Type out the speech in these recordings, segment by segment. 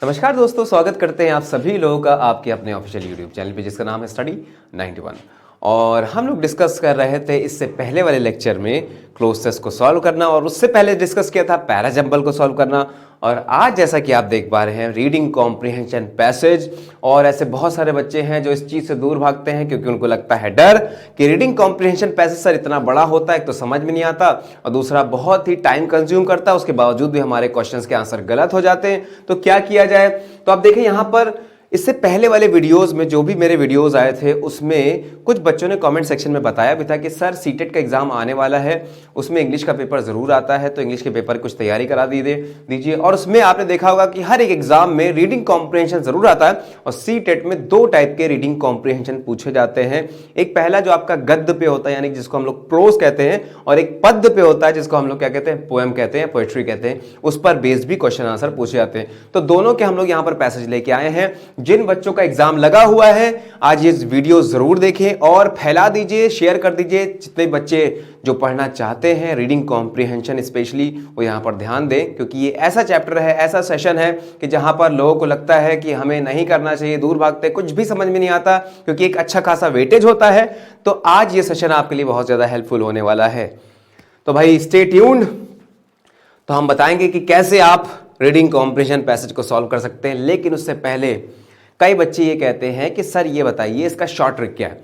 नमस्कार दोस्तों, स्वागत करते हैं आप सभी लोगों का आपके अपने ऑफिशियल यूट्यूब चैनल पे जिसका नाम है स्टडी 91। और हम लोग डिस्कस कर रहे थे इससे पहले वाले लेक्चर में क्लोजर्स को सॉल्व करना, और उससे पहले डिस्कस किया था पैराजंबल को सॉल्व करना। और आज जैसा कि आप देख पा रहे हैं रीडिंग कॉम्प्रिहेंशन पैसेज। और ऐसे बहुत सारे बच्चे हैं जो इस चीज़ से दूर भागते हैं क्योंकि उनको लगता है डर कि रीडिंग कॉम्प्रिहेंशन पैसेज सर इतना बड़ा होता है, एक तो समझ में नहीं आता और दूसरा बहुत ही टाइम कंज्यूम करता है, उसके बावजूद भी हमारे क्वेश्चंस के आंसर गलत हो जाते हैं। तो क्या किया जाए? तो आप देखें यहाँ पर इससे पहले वाले वीडियोस में जो भी मेरे वीडियोस आए थे उसमें कुछ बच्चों ने कमेंट सेक्शन में बताया भी था कि सर सीटेट का एग्जाम आने वाला है, उसमें इंग्लिश का पेपर जरूर आता है, तो इंग्लिश के पेपर की कुछ तैयारी करा दीजिए। और उसमें आपने देखा होगा कि हर एक एग्जाम में रीडिंग कॉम्प्रिहेंशन जरूर आता है, और सीटेट में दो टाइप के रीडिंग कॉम्प्रिहेंशन पूछे जाते हैं। एक पहला जो आपका गद्य पे होता है यानी जिसको हम लोग प्रोज कहते हैं, और एक पद्य पे होता है जिसको हम लोग क्या कहते हैं, पोएम कहते हैं, पोएट्री कहते हैं। उस पर बेस्ड भी क्वेश्चन आंसर पूछे जाते हैं। तो दोनों के हम लोग यहाँ पर पैसेज लेके आए हैं। जिन बच्चों का एग्जाम लगा हुआ है आज ये वीडियो जरूर देखें और फैला दीजिए, शेयर कर दीजिए। जितने बच्चे जो पढ़ना चाहते हैं रीडिंग कॉम्प्रिहेंशन स्पेशली, वो यहां पर ध्यान दें, क्योंकि ये ऐसा चैप्टर है, ऐसा सेशन है कि जहां पर लोगों को लगता है कि हमें नहीं करना चाहिए, दूर भागते, कुछ भी समझ में नहीं आता, क्योंकि एक अच्छा खासा वेटेज होता है। तो आज ये सेशन आपके लिए बहुत ज्यादा हेल्पफुल होने वाला है। तो भाई स्टे ट्यून्ड। तो हम बताएंगे कि कैसे आप रीडिंग कॉम्प्रिहेंशन पैसेज को सॉल्व कर सकते हैं। लेकिन उससे पहले कई बच्चे ये कहते हैं कि सर ये बताइए इसका शॉर्ट ट्रिक क्या है,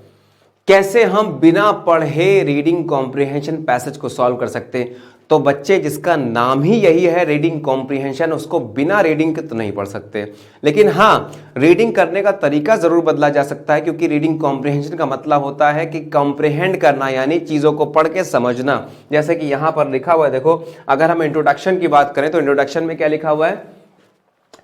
कैसे हम बिना पढ़े रीडिंग कॉम्प्रिहेंशन पैसेज को सॉल्व कर सकते हैं। तो बच्चे जिसका नाम ही यही है रीडिंग कॉम्प्रिहेंशन, उसको बिना रीडिंग के तो नहीं पढ़ सकते। लेकिन हाँ, रीडिंग करने का तरीका जरूर बदला जा सकता है, क्योंकि रीडिंग कॉम्प्रिहेंशन का मतलब होता है कि कॉम्प्रिहेंड करना, यानी चीजों को पढ़ के समझना। जैसे कि यहां पर लिखा हुआ है, देखो, अगर हम इंट्रोडक्शन की बात करें तो इंट्रोडक्शन में क्या लिखा हुआ है।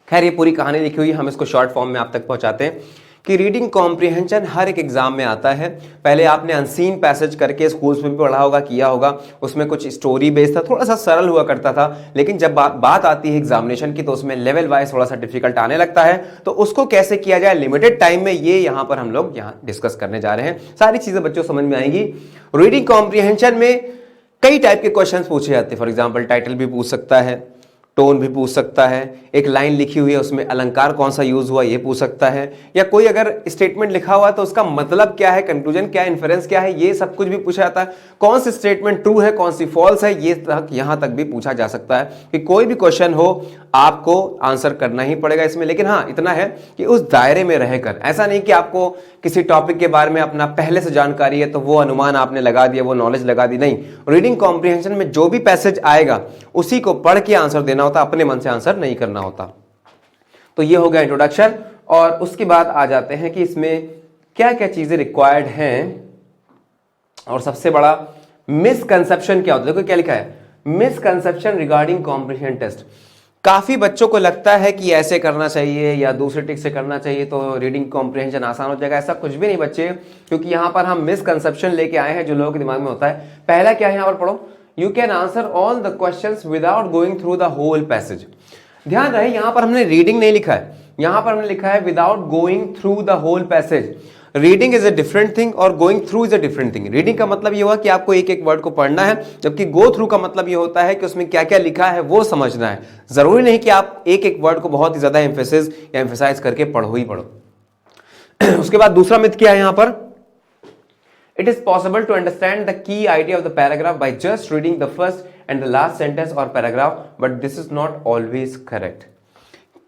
खैर ये पूरी कहानी लिखी हुई है, हम इसको शॉर्ट फॉर्म में आप तक पहुंचाते हैं कि रीडिंग कॉम्प्रिहेंशन हर एक एग्जाम में आता है। पहले आपने अनसीन पैसेज करके स्कूल्स में भी पढ़ा होगा, किया होगा, उसमें कुछ स्टोरी बेस्ड था, थोड़ा सा सरल हुआ करता था। लेकिन जब बात आती है एग्जामिनेशन की तो उसमें लेवल वाइज थोड़ा सा डिफिकल्ट आने लगता है। तो उसको कैसे किया जाए लिमिटेड टाइम में, ये यहाँ पर हम लोग यहाँ डिस्कस करने जा रहे हैं। सारी चीजें बच्चों समझ में आएंगी। रीडिंग कॉम्प्रिहेंशन में कई टाइप के क्वेश्चन पूछे जाते हैं। फॉर एग्जाम्पल टाइटल भी पूछ सकता है, टोन भी पूछ सकता है, एक लाइन लिखी हुई है उसमें अलंकार कौन सा यूज हुआ ये पूछ सकता है, या कोई अगर स्टेटमेंट लिखा हुआ है तो उसका मतलब क्या है, कंक्लूजन क्या है, इन्फरेंस क्या है, ये सब कुछ भी पूछा जाता है। कौन सी स्टेटमेंट ट्रू है, कौन सी फॉल्स है, ये तक यहां तक भी पूछा जा सकता है। कि कोई भी क्वेश्चन हो आपको आंसर करना ही पड़ेगा इसमें। लेकिन हाँ, इतना है कि उस दायरे में रहकर, ऐसा नहीं कि आपको किसी टॉपिक के बारे में अपना पहले से जानकारी है तो वो अनुमान आपने लगा दिया, वो नॉलेज लगा दी। नहीं, रीडिंग कॉम्प्रिहेंशन में जो भी पैसेज आएगा उसी को पढ़ के आंसर देना होता, अपने मन से आंसर नहीं करना होता। तो ये हो गया इंट्रोडक्शन। और उसके बाद आ जाते हैं कि इसमें क्या क्या चीजें रिक्वायर्ड हैं और सबसे बड़ा मिसकंसेप्शन क्या होता है। देखो क्या लिखा है, मिसकंसेप्शन रिगार्डिंग कॉम्प्रिहेंशन टेस्ट। काफी बच्चों को लगता है कि ऐसे करना चाहिए या दूसरे ट्रिक से करना चाहिए तो रीडिंग कॉम्प्रिहेंशन आसान हो जाएगा। ऐसा कुछ भी नहीं बच्चे, क्योंकि यहां पर हम मिसकंसेप्शन लेके आए हैं जो लोगों के दिमाग में होता है। पहला क्या है, यहां पर पढ़ो, you can answer all the questions without going through the whole passage. ध्यान रहे यहां पर हमने रीडिंग नहीं लिखा है, यहां पर हमने लिखा है without going through the whole passage. Reading is a different thing और going through is a different thing. Reading का मतलब ये हुआ कि आपको एक एक वर्ड को पढ़ना है, जबकि गो थ्रू का मतलब ये होता है कि उसमें क्या क्या लिखा है वो समझना है। जरूरी नहीं कि आप एक एक वर्ड को बहुत ही ज्यादा एम्फेसिस या एम्फेसाइज करके पढ़ो ही पढ़ो। उसके बाद दूसरा मिथ क्या है यहां पर, it is possible to understand the key idea of the paragraph by just reading the first and the last sentence or paragraph, but this is not always correct।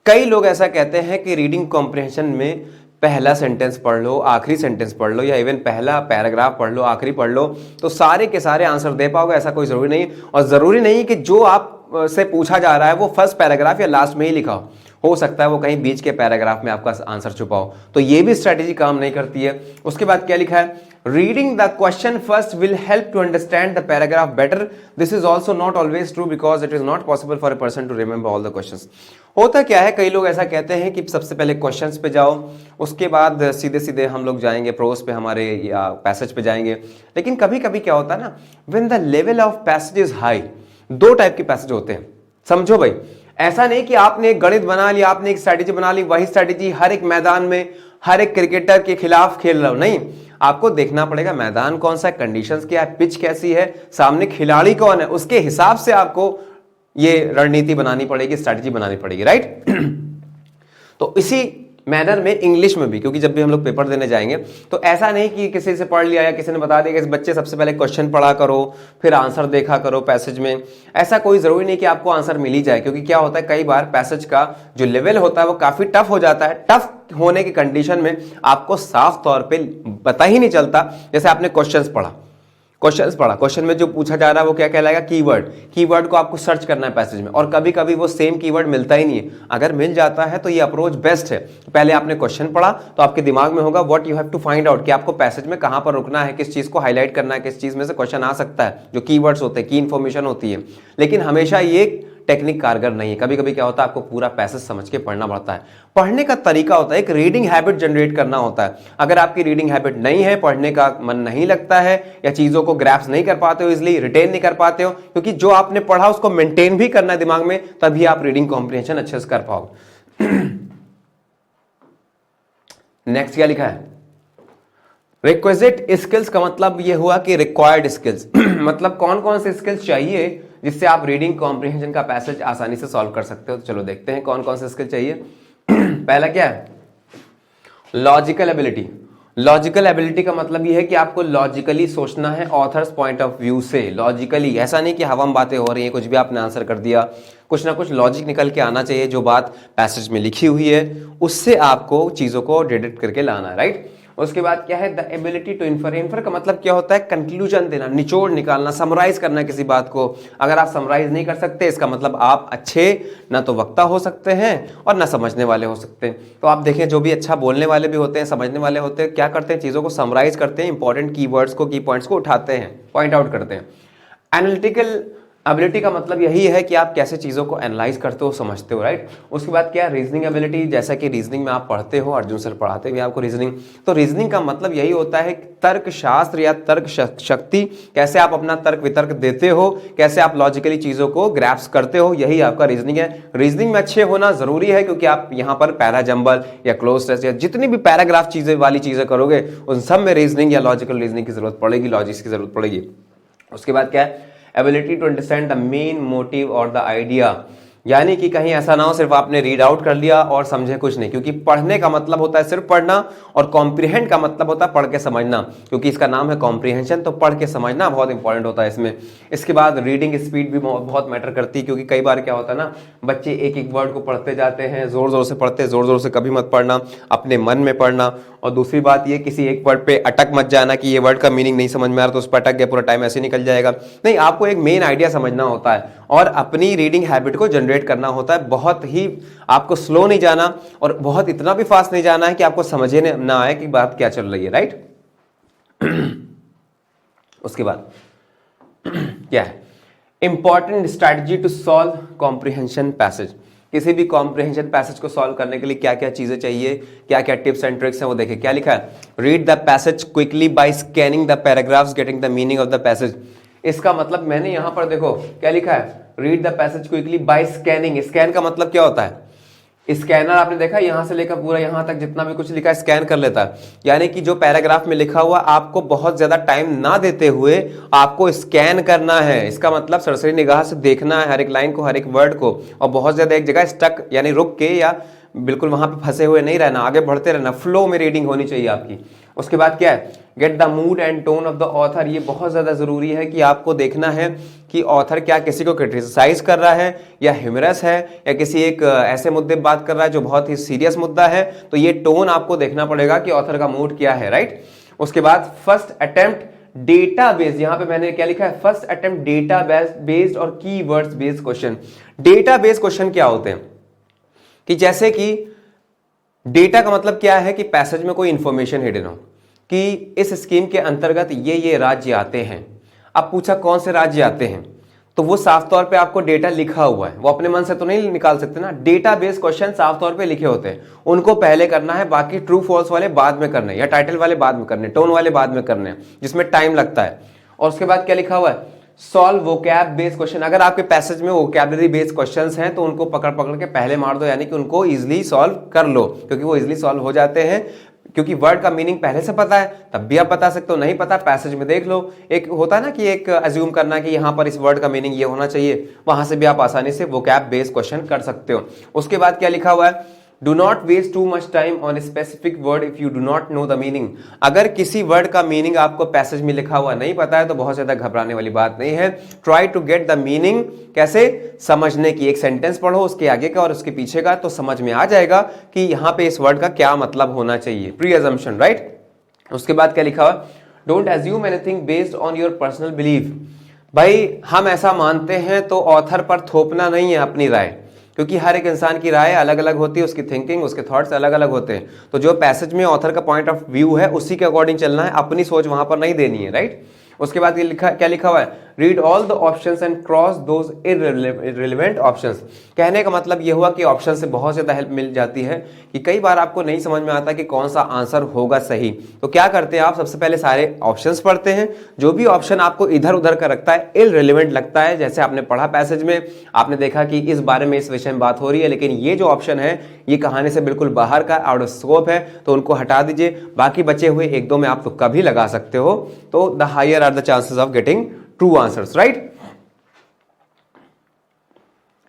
कई लोग ऐसा कहते हैं कि रीडिंग कॉम्प्रिहेंशन में पहला सेंटेंस पढ़ लो, आखिरी सेंटेंस पढ़ लो, या इवन पहला पैराग्राफ पढ़ लो, आखिरी पढ़ लो तो सारे के सारे आंसर दे पाओगे। ऐसा कोई जरूरी नहीं, और जरूरी नहीं कि जो आप से पूछा जा रहा है वो फर्स्ट पैराग्राफ या लास्ट में ही लिखा हो सकता है वो कहीं बीच के पैराग्राफ में आपका आंसर छुपा हो। तो ये भी स्ट्रेटेजी काम नहीं करती है। उसके बाद क्या लिखा है, reading the question first will help to understand the paragraph better. This is also not always true because it is not possible for a person to remember all the questions. होता क्या है, कई लोग ऐसा कहते हैं कि सबसे पहले क्वेश्चंस पे जाओ, उसके बाद सीधे सीधे हम लोग जाएंगे प्रोज पे हमारे या पैसेज पे जाएंगे। लेकिन कभी कभी क्या होता है ना, when the level of passage is high, दो टाइप के पैसेज होते हैं, समझो भाई। ऐसा नहीं कि आपने एक गणित बना लिया, आपने एक स्ट्रैटेजी बना ली, वही स्ट्रैटेजी हर एक मैदान में हर एक क्रिकेटर के खिलाफ खेल रहा हो। नहीं, आपको देखना पड़ेगा मैदान कौन सा है, कंडीशंस क्या है, पिच कैसी है, सामने खिलाड़ी कौन है, उसके हिसाब से आपको ये रणनीति बनानी पड़ेगी, स्ट्रैटेजी बनानी पड़ेगी, राइट। तो इसी मैनर में इंग्लिश में भी, क्योंकि जब भी हम लोग पेपर देने जाएंगे तो ऐसा नहीं कि किसी से पढ़ लिया या किसी ने बता दिया कि इस बच्चे सबसे पहले क्वेश्चन पढ़ा करो फिर आंसर देखा करो पैसेज में। ऐसा कोई जरूरी नहीं कि आपको आंसर मिल ही जाए, क्योंकि क्या होता है कई बार पैसेज का जो लेवल होता है वो काफी टफ हो जाता है। टफ होने की कंडीशन में आपको साफ तौर पर पता ही नहीं चलता। जैसे आपने क्वेश्चन पढ़ा, क्वेश्चन में जो पूछा जा रहा है वो क्या कहलाएगा, कीवर्ड को आपको सर्च करना है पैसेज में, और कभी कभी वो सेम कीवर्ड मिलता ही नहीं है। अगर मिल जाता है तो ये अप्रोच बेस्ट है। पहले आपने क्वेश्चन पढ़ा तो आपके दिमाग में होगा what you have to find out, कि आपको पैसेज में कहां पर रुकना है, किस चीज को हाईलाइट करना है, किस चीज में से क्वेश्चन आ सकता है, जो कीवर्ड्स होते हैं, की इंफॉर्मेशन होती है। लेकिन हमेशा ये टेक्निक कारगर नहीं है। कभी कभी क्या होता है आपको पूरा पैसेज समझ के पढ़ना पड़ता है। पढ़ने का तरीका होता है, एक रीडिंग हैबिट जनरेट करना होता है। अगर आपकी रीडिंग हैबिट नहीं है, पढ़ने का मन नहीं लगता है, या चीजों को ग्रैप्स नहीं कर पाते हो, इजली रिटेन नहीं कर पाते हो, क्योंकि जो आपने पढ़ा उसको मेंटेन भी करना है दिमाग में, तभी आप रीडिंग कॉम्प्रिहेंशन अच्छे से कर पाओगे। नेक्स्ट क्या लिखा है, रिक्विजिट स्किल्स का मतलब यह हुआ कि रिक्वायर्ड स्किल्स मतलब कौन कौन से स्किल्स चाहिए जिससे आप रीडिंग कॉम्प्रिहेंशन का पैसेज आसानी से सॉल्व कर सकते हो। तो चलो देखते हैं कौन कौन से स्किल चाहिए। पहला क्या है, लॉजिकल एबिलिटी। लॉजिकल एबिलिटी का मतलब यह है कि आपको लॉजिकली सोचना है, ऑथर्स पॉइंट ऑफ व्यू से। लॉजिकली, ऐसा नहीं कि हवा में बातें हो रही हैं, कुछ भी आपने आंसर कर दिया, कुछ ना कुछ लॉजिक निकल के आना चाहिए। जो बात पैसेज में लिखी हुई है उससे आपको चीजों को डिडक्ट करके लाना है, राइट। उसके बाद क्या है, द एबिलिटी टू इन्फर का मतलब क्या होता है, कंक्लूजन देना, निचोड़ निकालना, समराइज करना किसी बात को। अगर आप समराइज नहीं कर सकते इसका मतलब आप अच्छे ना तो वक्ता हो सकते हैं और ना समझने वाले हो सकते हैं। तो आप देखें जो भी अच्छा बोलने वाले भी होते हैं, समझने वाले होते हैं, क्या करते हैं, चीजों को समराइज करते हैं, इंपॉर्टेंट कीवर्ड्स को, की पॉइंट्स को उठाते हैं, पॉइंट आउट करते हैं। एनालिटिकल एबिलिटी का मतलब यही है कि आप कैसे चीज़ों को एनालाइज करते हो, समझते हो, राइट। उसके बाद क्या, रीजनिंग एबिलिटी। जैसा कि रीजनिंग में आप पढ़ते हो, अर्जुन सर पढ़ाते भी आपको रीजनिंग, तो रीजनिंग का मतलब यही होता है तर्क शास्त्र या तर्क शक्ति, कैसे आप अपना तर्क वितर्क देते हो, कैसे आप लॉजिकली चीज़ों को ग्रैप्स करते हो, यही आपका रीजनिंग है। रीजनिंग में अच्छे होना जरूरी है, क्योंकि आप यहाँ पर पैरा जंबल या क्लोज टेस्ट या जितनी भी पैराग्राफ चीज़ें वाली चीज़ें करोगे उन सब में रीजनिंग या लॉजिकल रीजनिंग की जरूरत पड़ेगी, लॉजिक्स की जरूरत पड़ेगी। उसके बाद क्या है, ability to understand the main motive और द आइडिया, यानी कि कहीं ऐसा ना हो सिर्फ आपने रीड आउट कर लिया और समझे कुछ नहीं, क्योंकि पढ़ने का मतलब होता है सिर्फ पढ़ना और कॉम्प्रिहेंड का मतलब होता है पढ़ के समझना, क्योंकि इसका नाम है कॉम्प्रिहेंशन, तो पढ़ के समझना बहुत इंपॉर्टेंट होता है इसमें। इसके बाद रीडिंग स्पीड भी बहुत मैटर करती है, क्योंकि कई बार क्या होता है ना, बच्चे एक एक वर्ड को पढ़ते जाते हैं, जोर जोर से पढ़ते हैं, जोर जोर से कभी मत पढ़ना, अपने मन में पढ़ना। और दूसरी बात ये, किसी एक वर्ड पे अटक मत जाना कि ये वर्ड का मीनिंग नहीं समझ में आ रहा तो उस पर अटक गया, पूरा टाइम ऐसे निकल जाएगा। नहीं, आपको एक मेन आइडिया समझना होता है और अपनी रीडिंग हैबिट को जनरेट करना होता है। बहुत ही आपको स्लो नहीं जाना और बहुत इतना भी फास्ट नहीं जाना है कि आपको समझे ना आए कि बात क्या चल रही है, राइट। उसके बाद क्या है, important strategy to solve comprehension passage. किसी भी कॉम्प्रिहेंशन पैसेज को सॉल्व करने के लिए क्या क्या चीजें चाहिए, क्या क्या टिप्स एंड ट्रिक्स हैं, वो देखिए क्या लिखा है। Read the passage quickly by scanning the paragraphs, getting the meaning of the passage. इसका मतलब मैंने यहां पर देखो क्या लिखा है, read the passage quickly by scanning. Scan का मतलब क्या होता है, स्कैनर आपने देखा यहां से लेकर पूरा यहां तक जितना भी कुछ लिखा है स्कैन कर लेता है, यानी कि जो पैराग्राफ में लिखा हुआ आपको बहुत ज्यादा टाइम ना देते हुए आपको स्कैन करना है। इसका मतलब सरसरी निगाह से देखना है हर एक लाइन को, हर एक वर्ड को, और बहुत ज्यादा एक जगह स्टक यानी रुक के या बिल्कुल वहां पे फंसे हुए नहीं रहना, आगे बढ़ते रहना, फ्लो में रीडिंग होनी चाहिए आपकी। उसके बाद क्या है, get the mood and tone of the author. ये बहुत ज्यादा जरूरी है कि आपको देखना है कि ऑथर क्या किसी को क्रिटिसाइज कर रहा है या ह्यूमरस है या किसी एक ऐसे मुद्दे बात कर रहा है जो बहुत ही सीरियस मुद्दा है, तो ये टोन आपको देखना पड़ेगा कि ऑथर का मूड क्या है, राइट। उसके बाद फर्स्ट अटेम्प्ट डेटा बेस्ड, यहां पे मैंने क्या लिखा है, फर्स्ट अटेम्प्ट डेटा बेस्ड और keywords based question. Data based question क्या होते हैं कि जैसे कि डेटा का मतलब क्या है कि पैसेज में कोई इंफॉर्मेशन हिडन हो कि इस स्कीम के अंतर्गत ये राज्य आते हैं। अब पूछा कौन से राज्य आते हैं, तो वो साफ तौर पे आपको डेटा लिखा हुआ है, वो अपने मन से तो नहीं निकाल सकते ना। डेटा बेस्ड क्वेश्चन साफ तौर पे लिखे होते हैं, उनको पहले करना है, बाकी ट्रू फॉल्स वाले बाद में करने, या टाइटल वाले बाद में करने, टोन वाले बाद में करने, जिसमें टाइम लगता है। और उसके बाद क्या लिखा हुआ है, सॉल्व वोकैब बेस्ड क्वेश्चन। अगर आपके पैसेज में वोकैबलरी बेस्ड क्वेश्चंस हैं तो उनको पकड़ पकड़ के पहले मार दो, यानी कि उनको इजीली सॉल्व कर लो, क्योंकि वो इजीली सॉल्व हो जाते हैं, क्योंकि वर्ड का मीनिंग पहले से पता है, तब भी आप बता सकते हो, नहीं पता पैसेज में देख लो। एक होता है ना कि एक अज्यूम करना कि यहां पर इस वर्ड का मीनिंग ये होना चाहिए, वहां से भी आप आसानी से वोकैब बेस्ड क्वेश्चन कर सकते हो। उसके बाद क्या लिखा हुआ है, do not waste too much time on specific word if you do not know the meaning. अगर किसी वर्ड का मीनिंग आपको पैसेज में लिखा हुआ नहीं पता है तो बहुत ज्यादा घबराने वाली बात नहीं है। Try to get the meaning, कैसे समझने की, एक सेंटेंस पढ़ो उसके आगे का और उसके पीछे का, तो समझ में आ जाएगा कि यहां पे इस वर्ड का क्या मतलब होना चाहिए। Pre assumption, right. उसके बाद क्या लिखा हुआ, don't assume anything based on your personal belief. भाई हम ऐसा मानते हैं तो ऑथर पर थोपना नहीं है अपनी राय, क्योंकि हर एक इंसान की राय अलग अलग होती है, उसकी थिंकिंग, उसके थॉट्स अलग अलग होते हैं। तो जो पैसेज में ऑथर का पॉइंट ऑफ व्यू है उसी के अकॉर्डिंग चलना है, अपनी सोच वहां पर नहीं देनी है, राइट। उसके बाद ये लिखा, क्या लिखा हुआ है, read all the options and cross those irrelevant options. कहने का मतलब ये हुआ कि ऑप्शन से बहुत ज्यादा हेल्प मिल जाती है कि कई बार आपको नहीं समझ में आता कि कौन सा आंसर होगा सही। तो क्या करते हैं आप, सबसे पहले सारे ऑप्शंस पढ़ते हैं, जो भी ऑप्शन आपको इधर उधर का रखता है, इररिलेवेंट लगता है, जैसे आपने पढ़ा पैसेज में, आपने देखा कि इस बारे में, इस विषय में बात हो रही है, लेकिन ये जो ऑप्शन है ये कहानी से बिल्कुल बाहर का, आउट ऑफ स्कोप है, तो उनको हटा दीजिए। बाकी बचे हुए एक दो में आप तुक्का भी लगा सकते हो, तो the higher are the chances of getting true answers, right.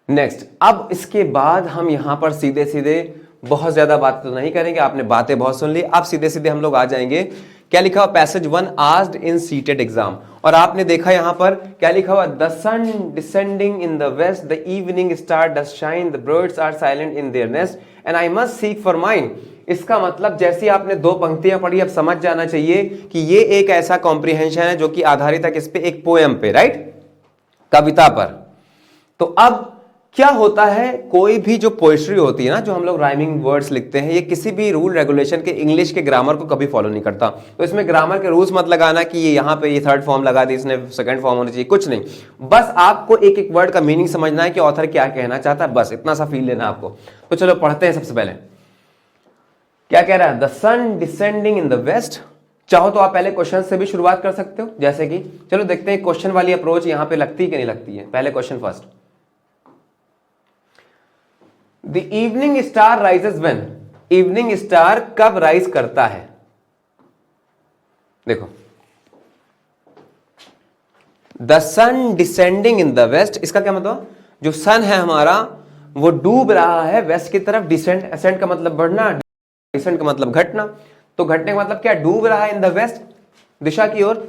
Next, अब इसके बाद हम यहां पर सीधे सीधे बहुत ज्यादा बात तो नहीं करेंगे, आपने बातें बहुत सुन ली, अब सीधे सीधे हम लोग आ जाएंगे। क्या लिखा हुआ, passage 1 asked in CTET exam, और आपने देखा यहां पर क्या लिखा हुआ, the sun descending in the west, the evening star does shine, the birds are silent in their nest and I must seek for mine. इसका मतलब जैसे आपने दो पंक्तियां पढ़ी, अब समझ जाना चाहिए कि ये एक ऐसा कॉम्प्रिहेंशन है जो कि आधारित है किस पे, एक पोएम पे, राइट, कविता पर। तो अब क्या होता है, कोई भी जो पोएट्री होती है ना, जो हम लोग राइमिंग वर्ड्स लिखते हैं, ये किसी भी रूल रेगुलेशन के, इंग्लिश के ग्रामर को कभी फॉलो नहीं करता। तो इसमें ग्रामर के रूल्स मत लगाना कि ये यहाँ पे ये थर्ड फॉर्म लगा दी इसने, सेकंड फॉर्म होना चाहिए, कुछ नहीं। बस आपको एक एक वर्ड का मीनिंग समझना है कि ऑथर क्या कहना चाहता है, बस इतना सा फील लेना आपको। तो चलो पढ़ते हैं। सबसे पहले क्या कह रहा है, the sun descending in the west. चाहो तो आप पहले क्वेश्चन से भी शुरुआत कर सकते हो, जैसे कि चलो देखते हैं क्वेश्चन वाली अप्रोच यहां पे लगती है कि नहीं लगती है। पहले question first, the evening star rises when. Evening star कब राइज करता है, देखो, the sun descending in the west, इसका क्या मतलब, जो सन है हमारा वो डूब रहा है वेस्ट की तरफ। डिसेंड, असेंड का मतलब बढ़ना, डिसेंड का मतलब घटना, तो घटने का मतलब क्या, डूब रहा है इन द वेस्ट, दिशा की ओर।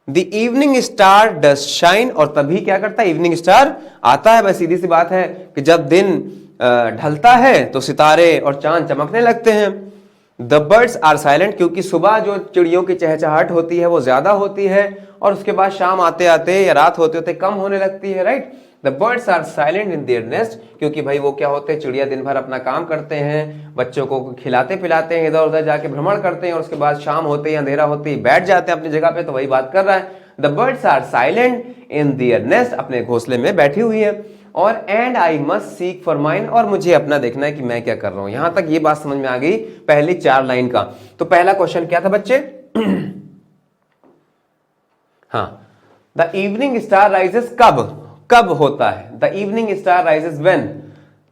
The evening star does shine, और तभी क्या करता है, इवनिंग स्टार आता है। बस सीधी सी बात है कि जब दिन ढलता है तो सितारे और चांद चमकने लगते हैं। द बर्ड्स आर साइलेंट, क्योंकि सुबह जो चिड़ियों की चहचहाहट होती है वो ज्यादा होती है, और उसके बाद शाम आते आते या रात होते होते कम होने लगती है, right. The birds are silent in their nest, क्योंकि भाई वो क्या होते हैं, चिड़िया दिन भर अपना काम करते हैं, बच्चों को खिलाते पिलाते हैं, इधर उधर जाके भ्रमण करते हैं, और उसके बाद शाम होते ही अंधेरा होते ही बैठ जाते हैं अपनी जगह पे। तो वही बात कर रहा है, the birds are silent in their nest, अपने घोंसले में बैठी हुई है। और and I must seek for mine, और मुझे अपना देखना है कि मैं क्या कर रहा हूं। यहां तक ये बात समझ में आ गई पहली 4 लाइन का। तो पहला क्वेश्चन क्या था बच्चे, हाँ, द इवनिंग स्टार राइजेस कब, कब होता है, the evening star rises when,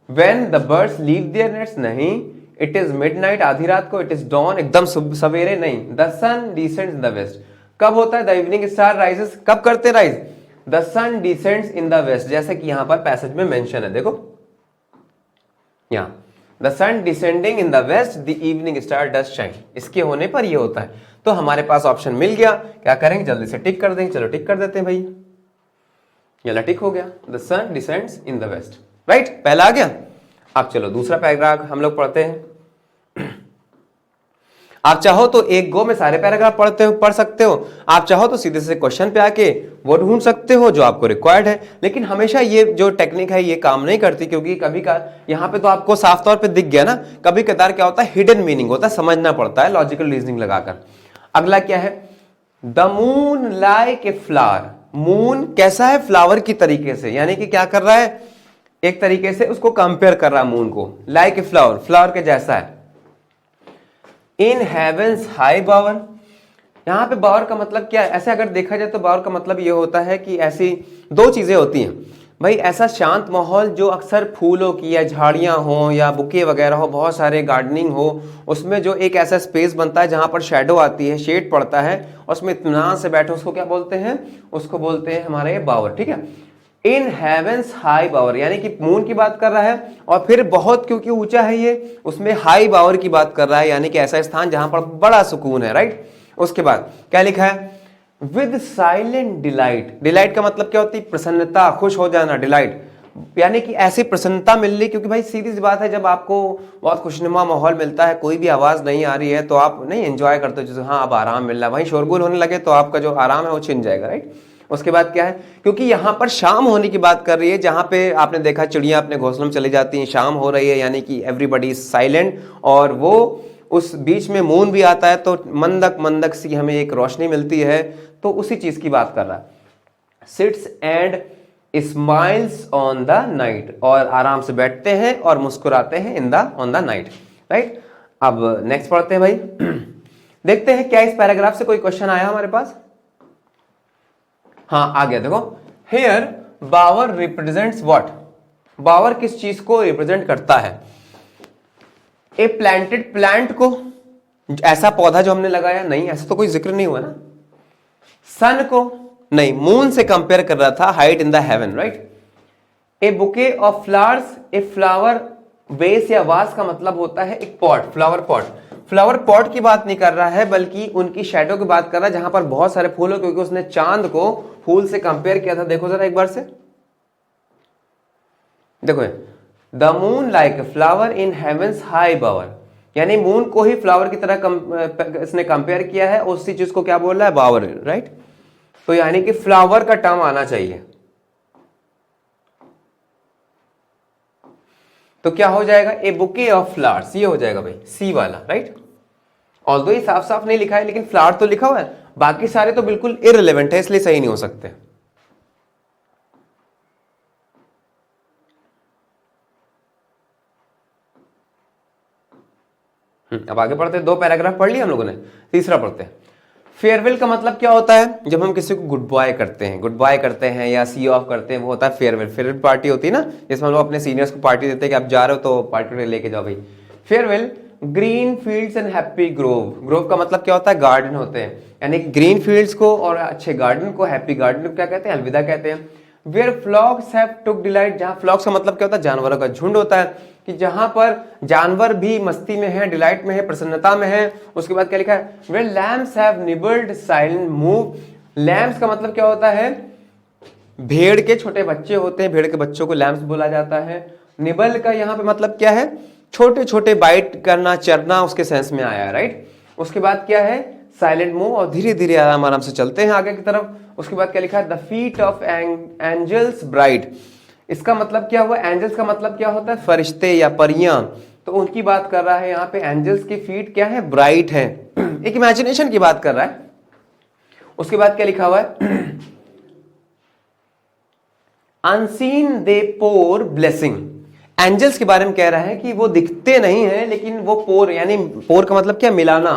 when the birds leave their nest, नहीं, इट इज मिडनाइट, आधी रात को, इट इज डॉन, एकदम सवेरे, नहीं, the sun descends in the west. कब होता है, द इवनिंग स्टार राइजेस, कब करते rise, the sun descends in the west, जैसे कि यहां पर पैसेज में मेंशन है, देखो यहां, the sun descending in the west, the evening star does shine, इसके होने पर ये होता है। तो हमारे पास ऑप्शन मिल गया, क्या करेंगे, जल्दी से टिक कर देंगे। चलो टिक कर देते हैं भाई, ये टिक हो गया, the sun descends in the west, right, पहला आ गया। अब चलो दूसरा पैराग्राफ हम लोग पढ़ते हैं। आप चाहो तो एक गो में सारे पैराग्राफ पढ़ सकते हो, आप चाहो तो सीधे से क्वेश्चन पे आके वो ढूंढ सकते हो जो आपको रिक्वायर्ड है। लेकिन हमेशा ये जो टेक्निक है ये काम नहीं करती, क्योंकि कभी का यहाँ पे तो आपको साफ तौर पे दिख गया ना, कभी कदार क्या होता है, हिडन मीनिंग होता है, समझना पड़ता है लॉजिकल रीजनिंग लगाकर। अगला क्या है, the moon like a flower, moon कैसा है, फ्लावर की तरीके से, यानी कि क्या कर रहा है, एक तरीके से उसको कंपेयर कर रहा है मून को, लाइक ए फ्लावर, फ्लावर के जैसा है। इन हेवेंस हाई बावर, यहां पे बावर का मतलब क्या है, ऐसे अगर देखा जाए तो बावर का मतलब ये होता है कि ऐसी दो चीजें होती हैं भाई, ऐसा शांत माहौल जो अक्सर फूलों की या झाड़ियां हो या बुके वगैरह हो, बहुत सारे गार्डनिंग हो, उसमें जो एक ऐसा स्पेस बनता है जहां पर शेडो आती है, शेड पड़ता है, और उसमें इत्मीनान से बैठो, उसको क्या बोलते हैं, उसको बोलते हैं हमारे बावर, ठीक है। इन हेवेंस हाई बावर, यानी कि मून की बात कर रहा है, और फिर बहुत क्योंकि ऊंचा है ये, उसमें हाई बावर की बात कर रहा है, यानी कि ऐसा स्थान जहां पर बड़ा सुकून है, राइट। उसके बाद क्या लिखा है, विद साइलेंट डिलाइट। डिलाइट का मतलब क्या होती है, प्रसन्नता, खुश हो जाना, डिलाइट, यानी कि ऐसी प्रसन्नता मिल रही, क्योंकि भाई सीधी सी बात है, जब आपको बहुत खुशनुमा माहौल मिलता है, कोई भी आवाज नहीं आ रही है, तो आप नहीं एंजॉय करते हो, जैसे हाँ अब आराम मिल रहा है, वहीं शोरगुल होने लगे तो आपका जो आराम है वो छिन जाएगा, राइट। उसके बाद क्या है, क्योंकि यहां पर शाम होने की बात कर रही है, जहां पे आपने देखा चिड़िया अपने घोंसलों में चली जाती हैं, शाम हो रही है, यानी कि एवरीबडी इज साइलेंट, और वो उस बीच में मून भी आता है, तो मंदक मंदक सी हमें एक रोशनी मिलती है, तो उसी चीज की बात कर रहा है। Sits and smiles on the night, और आराम से बैठते हैं और मुस्कुराते हैं in the on the night, right. अब नेक्स्ट पढ़ते हैं भाई। देखते हैं क्या इस पैराग्राफ से कोई क्वेश्चन आया हमारे पास। हाँ आ गया, देखो, हियर बावर रिप्रेजेंट्स व्हाट, बावर किस चीज को रिप्रेजेंट करता है, ए प्लांटेड प्लांट को, ऐसा पौधा जो हमने लगाया, नहीं ऐसा तो कोई जिक्र नहीं हुआ ना। सन को नहीं, मून से कंपेयर कर रहा था, height in the haven, right. A bouquet of flowers, a flower vase या वास का मतलब होता है एक pot, flower pot. Flower pot की बात नहीं कर रहा है, बल्कि उनकी शैडो की बात कर रहा है, जहां पर बहुत सारे फूल हो, क्योंकि उसने चांद को फूल से कंपेयर किया था। देखो जरा एक बार से, देखो, the moon like a flower in heavens high bower, यानी मून को ही फ्लावर की तरह इसने कंपेयर किया है, उसी चीज को क्या बोल रहा है, बावर, राइट। तो यानी कि फ्लावर का टर्म आना चाहिए, तो क्या हो जाएगा, ए बुके ऑफ फ्लावर्स, ये हो जाएगा भाई सी वाला, राइट। ऑल्दो ये साफ साफ नहीं लिखा है, लेकिन फ्लावर तो लिखा हुआ है, बाकी सारे तो बिल्कुल इररिलेवेंट है, इसलिए सही नहीं हो सकते। अब आगे पढ़ते हैं, दो पैराग्राफ पढ़ लिया हम लोगों ने, तीसरा पढ़ते हैं। फेयरवेल का मतलब क्या होता है, जब हम किसी को गुड बाय करते हैं, गुड बाय करते हैं या सी ऑफ करते हैं, वो होता है फेयरवेल। फेयरवेल पार्टी होती है ना, जिसमें हम लोग अपने सीनियर्स को पार्टी देते हैं कि आप जा रहे हो तो पार्टी लेके जाओ भाई। Farewell, green fields and happy Grove. Grove का मतलब क्या होता है, गार्डन होते हैं, यानी ग्रीन फील्ड्स को और अच्छे गार्डन को, हैप्पी गार्डन को क्या कहते हैं, अलविदा कहते हैं। वेयर फ्लॉक्स हैव टुक डिलाइट, जहां फ्लॉक्स का मतलब क्या होता है, जानवरों का झुंड होता है, कि जहां पर जानवर भी मस्ती में है, डिलाइट में है, प्रसन्नता में है। उसके बाद क्या लिखा है, where lambs have nibbled silent move. Lambs का मतलब क्या होता है, भेड़ के छोटे बच्चे होते हैं, भेड़ के बच्चों को लैम्स बोला जाता है। निबल का यहाँ पे मतलब क्या है, छोटे छोटे बाइट करना, चरना, उसके सेंस में आया है, राइट। उसके बाद क्या है, साइलेंट मूव, और धीरे धीरे आराम आराम से चलते हैं आगे की तरफ। उसके बाद क्या लिखा है, the feet of angels bright. इसका मतलब क्या हुआ, एंजल्स का मतलब क्या होता है, फरिश्ते या परियां, तो उनकी बात कर रहा है यहाँ पे। एंजल्स की फीट क्या है, ब्राइट है, एक इमेजिनेशन की बात कर रहा है। उसके बाद क्या लिखा हुआ है, अनसीन दे पोर ब्लेसिंग। एंजल्स के बारे में कह रहा है कि वो दिखते नहीं है, लेकिन वो पोर, यानी पोर का मतलब क्या, मिलाना,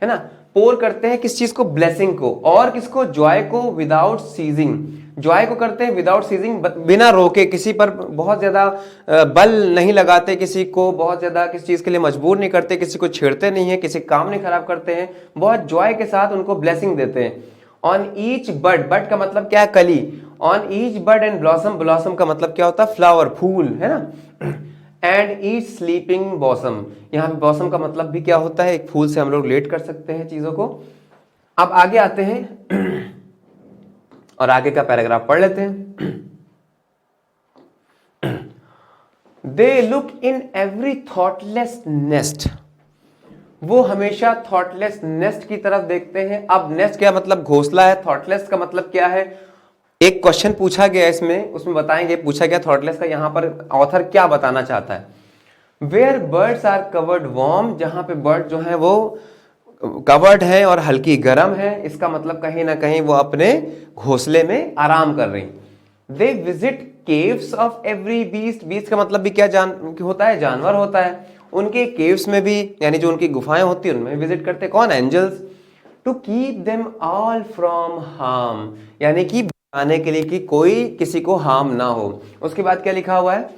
है ना। पोर करते हैं किस चीज को, ब्लेसिंग को, और किसको, जॉय को, विदाउट सीजिंग। जॉय को करते हैं विदाउट सीजिंग, बिना रोके, किसी पर बहुत ज्यादा बल नहीं लगाते, किसी को बहुत ज्यादा किसी चीज के लिए मजबूर नहीं करते, किसी को छेड़ते नहीं है, किसी काम नहीं खराब करते हैं, बहुत जॉय के साथ उनको ब्लेसिंग देते हैं। ऑन ईच बड, बड का मतलब क्या है, कली। On each bud and blossom, blossom का मतलब क्या होता है, फ्लावर, फूल, है ना। एंड ईच स्लीपिंग बॉसम, यहाँ पे बॉसम का मतलब भी क्या होता है, एक फूल से हम लोग रिलेट कर सकते हैं चीजों को। अब आगे आते हैं और आगे का पैराग्राफ पढ़ लेते हैं। They look in every thoughtless nest, वो हमेशा थॉटलेस नेस्ट की तरफ देखते हैं। अब नेस्ट क्या मतलब, घोंसला है। थॉटलेस का मतलब क्या है, एक क्वेश्चन पूछा गया इसमें, उसमें बताएंगे, पूछा गया थॉटलेस का, यहां पर ऑथर क्या बताना चाहता है। Where birds are covered warm, जहां पे बर्ड जो है वो कवर्ड है और हल्की गर्म है, इसका मतलब कहीं ना कहीं वो अपने घोंसले में आराम कर रही। They visit caves of every beast, beast का मतलब भी क्या होता है, जानवर होता है। उनके केव्स में भी, यानी जो उनकी गुफाएं होती है उनमें विजिट करते, कौन, angels. To keep them all from harm, यानी कि बचाने के लिए कि कोई किसी को हार्म ना हो। उसके बाद क्या लिखा हुआ है,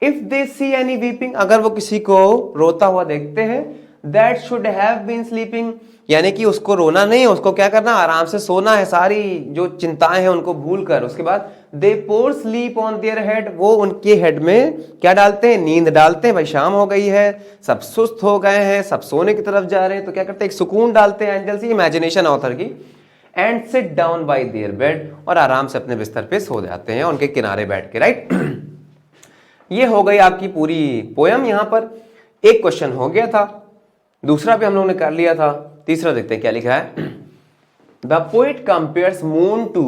if they see any weeping, अगर वो किसी को रोता हुआ देखते हैं, that should have been sleeping, यानी कि उसको रोना नहीं है, उसको क्या करना, आराम से सोना है, सारी जो चिंताएं हैं उनको भूल कर। उसके बाद दे पोर स्लीप ऑन देयर हेड, वो उनके हेड में क्या डालते हैं, नींद डालते हैं। भाई शाम हो गई है, सब सुस्त हो गए हैं, सब सोने की तरफ जा रहे हैं, तो क्या करते हैं, एक सुकून डालते हैं एंजल्स, इमेजिनेशन ऑथर की। And sit down by there bed, और आराम से अपने बिस्तर पे सो जाते हैं उनके किनारे बैठ के, राइट। ये हो गई आपकी पूरी पोयम। यहां पर एक क्वेश्चन हो गया था, दूसरा भी हम लोगों ने कर लिया था, तीसरा देखते हैं क्या लिखा है। The poet compares moon to,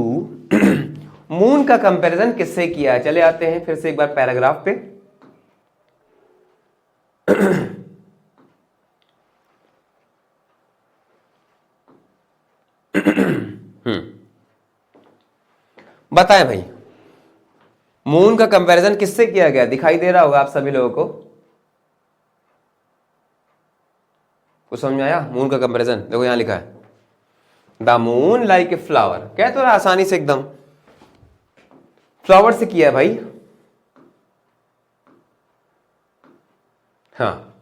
moon का कंपैरिजन किससे किया है। चले आते हैं फिर से एक बार पैराग्राफ पे। बताएं भाई, मून का कंपैरिजन किससे किया गया, दिखाई दे रहा होगा आप सभी लोगों को, कुछ समझ में आया। मून का कंपैरिजन देखो यहां लिखा है, the moon like a flower, कह तो रहा आसानी से एकदम, फ्लावर से किया है भाई। हाँ,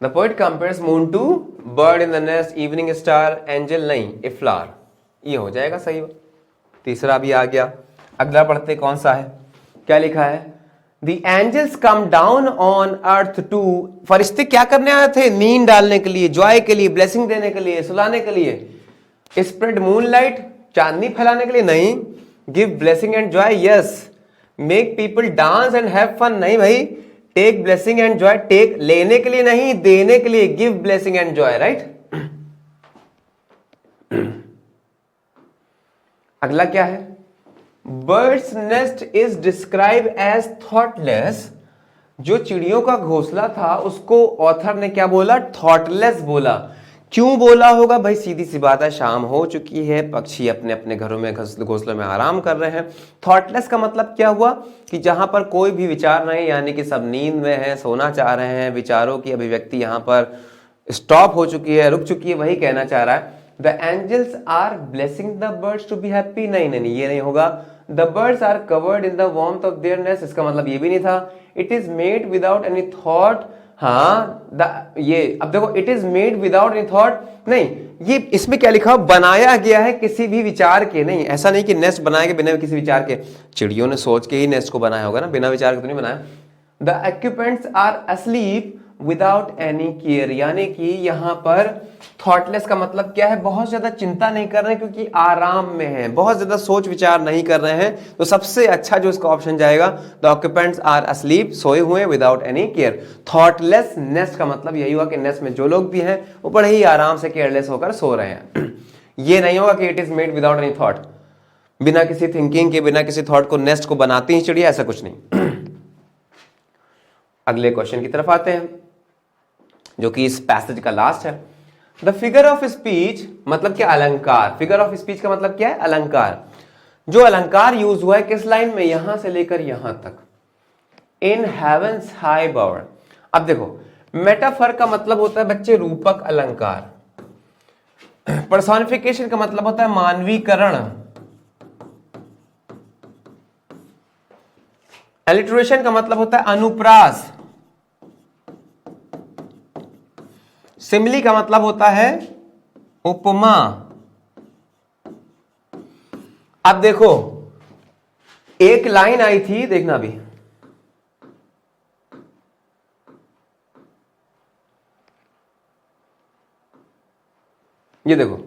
the poet compares moon to bird in the nest, evening star, angel नहीं, ए फ्लावर, ये हो जाएगा सही। तीसरा भी आ गया। अगला पढ़ते कौन सा है, क्या लिखा है। The angels come down on earth to, फरिश्ते क्या करने आए थे, नींद डालने के लिए, जॉय के लिए, ब्लेसिंग देने के लिए, सुलाने के लिए। स्प्रेड मूनलाइट, चांदनी फैलाने के लिए नहीं। Give blessing and joy, yes. Make people dance and have fun, नहीं भाई। Take blessing and joy, take लेने के लिए नहीं, देने के लिए, give blessing and joy, right. अगला क्या है, birds nest is describe as thoughtless, जो चिड़ियों का घोंसला था उसको ऑथर ने क्या बोला, थॉटलेस बोला। क्यों बोला होगा भाई, सीधी सी बात है, शाम हो चुकी है, पक्षी अपने अपने घरों में घोंसलों में आराम कर रहे हैं। थॉटलेस का मतलब क्या हुआ कि जहां पर कोई भी विचार नहीं, यानी कि सब नींद में है, सोना चाह रहे हैं, विचारों की अभिव्यक्ति यहां पर स्टॉप हो चुकी है, रुक चुकी है, वही कहना चाह रहा है। The angels are blessing the birds to be happy, नहीं नहीं नहीं, ये नहीं होगा। The birds are covered in the warmth of their nest, इसका मतलब ये भी नहीं था। It is made without any thought, हाँ ये अब देखो, it is made without any thought, नहीं, ये इसमें क्या लिखा, बनाया गया है किसी भी विचार के, नहीं, ऐसा नहीं कि नेस्ट बनाया गया बिना किसी विचार के। चिड़ियों ने सोच के ही नेस्ट को बनाया होगा ना, बिना विचार के तो नहीं बनाया। The occupants are asleep without any care, यानी कि यहां पर थॉटलेस का मतलब क्या है, बहुत ज्यादा चिंता नहीं कर रहे हैं क्योंकि आराम में है, बहुत ज्यादा सोच विचार नहीं कर रहे हैं। तो सबसे अच्छा जो इसका ऑप्शन जाएगा, द ऑक्यूपेंट्स आर अस्लीप, सोए हुए, without any care. Thoughtless nest का मतलब यही हुआ कि नेस्ट में जो लोग भी हैं वो बड़े ही आराम से केयरलेस होकर सो रहे हैं। ये नहीं होगा कि it is made without any thought, बिना किसी थिंकिंग के, बिना किसी थॉट को नेस्ट को बनाती ही चिड़िया, ऐसा कुछ नहीं। अगले क्वेश्चन की तरफ आते हैं जो कि इस पैसेज का लास्ट है। द फिगर ऑफ स्पीच मतलब क्या, अलंकार। फिगर ऑफ स्पीच का मतलब क्या है, अलंकार। जो अलंकार यूज हुआ है किस लाइन में, यहां से लेकर यहां तक, इन हेवेंस हाई बावर। अब देखो, मेटाफर का मतलब होता है बच्चे रूपक अलंकार, पर्सोनिफिकेशन का मतलब होता है मानवीकरण, एलिटरेशन का मतलब होता है अनुप्रास, सिमिली का मतलब होता है उपमा। अब देखो, एक लाइन आई थी, देखना भी, ये देखो,